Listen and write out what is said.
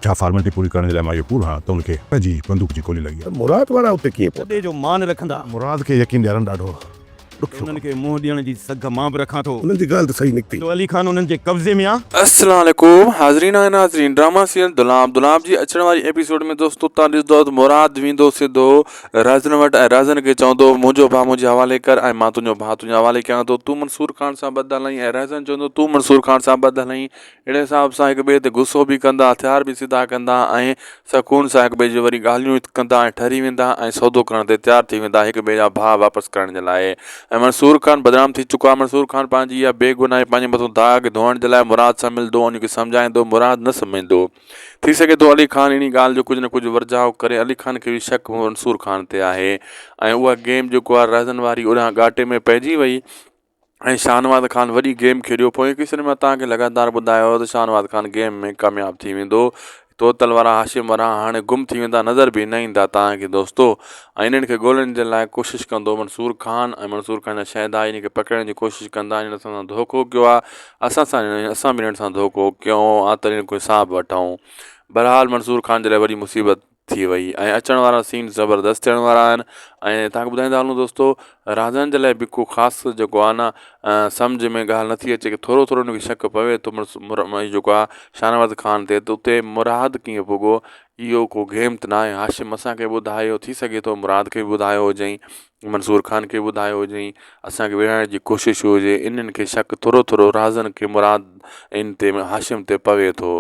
छा फॉर्मेलिटी पूरी करण जे लाइ मां इहो पूरो हां त उनखे पंहिंजी बंदूक जी गोली लॻी आहे। मुराद वारा उते कीअं पहुता? सॼे जो मान रखंदा, मुराद खे यकीन ॾियणु ॾाढो ॾुखियो उन्हनि खे मुंहुं ॾियण जी सघ मां बि रखां थो। उन्हनि जी ॻाल्हि त सही निकिती। तो अली खान उन्हनि जे कब्ज़े में आहे। अस्सलाम वालेकुम हाज़रीन ऐं नाज़रीन, ड्रामा सीरियल दुलाम जी अचण वारी एपिसोड में दोस्तों तव्हां ॾिसंदो त मुराद वेंदो सिधो राज़न वटि ऐं राज़न खे चवंदो मुंहिंजो भाउ मुंहिंजे हवाले कर ऐं मां तुंहिंजो भाउ तुंहिंजे हवाले कयां थो, तूं मंसूर खान सां ॿधल आहीं। ऐं राज़न चवंदो तूं मंसूर खान सां ॿधल आहीं। अहिड़े हिसाब सां हिक ॿिए ते गुस्सो बि कंदा, हथियार बि सिधा कंदा ऐं सकून सां हिक ॿिए जी वरी ॻाल्हियूं कंदा ऐं ठरी वेंदा ऐं सौदो करण ते तयारु थी वेंदा हिक ॿिए जा भाउ वापसि करण जे लाइ। ऐं मंसूर खान बदनाम थी चुको आहे। मंसूर खान पंहिंजी इहा बेगुनाही पंहिंजे मथां दाग धोअण जे लाइ मुराद सां मिलंदो, उनखे सम्झाईंदो, मुराद न सम्झंदो। थी सघे थो अली खान इन ॻाल्हि जो कुझु न कुझु वर्जाव करे। अली खान खे बि शक मंसूर खान ते आहे ऐं उहा गेम जेको आहे राज़न वारी उॾां घाटे में पइजी वई ऐं शाहनवाज़ खान वॾी गेम खेॾियो। पोइ एपिसोड में तव्हांखे लगातार ॿुधायो त शाहनवाज़ खान गेम में कामयाबु थी वेंदो। तोतल वारा हाशिम वारा हाणे गुम थी वेंदा, नज़र बि न ईंदा तव्हांखे दोस्तो। ऐं इन्हनि खे ॻोल्हण जे लाइ कोशिशि कंदो मंसूर खान ऐं मंसूर खान जा शहदा इन खे पकड़ण जी कोशिशि कंदा। इन्हनि सां धोखो कयो आहे, असां बि इन्हनि सां धोखो कयूं आहे त इन्हनि को हिसाब वठूं। बहरहाल मंसूर खान जे लाइ वॾी मुसीबत थी वई ऐं अचण वारा सीन ज़बरदस्त थियण वारा आहिनि। ऐं तव्हांखे ॿुधाईंदा हलूं दोस्तो, राज़न जे लाइ बि को ख़ासि जेको आहे न सम्झ में ॻाल्हि नथी अचे की थोरो थोरो उनखे शक पवे थो जेको आहे शाहनवाज़ खान ते, त उते मुराद कीअं पुॻो। इहो को गेम त न आहे। हाशिम असांखे ॿुधायो, थी सघे थो मुराद खे बि ॿुधायो हुजईं, मंसूर खान खे ॿुधायो हुजईं, असांखे विढ़ाइण जी कोशिशि हुजे। इन्हनि खे शक थोरो थोरो राज़न खे मुराद इन ते हाशिम ते पवे थो।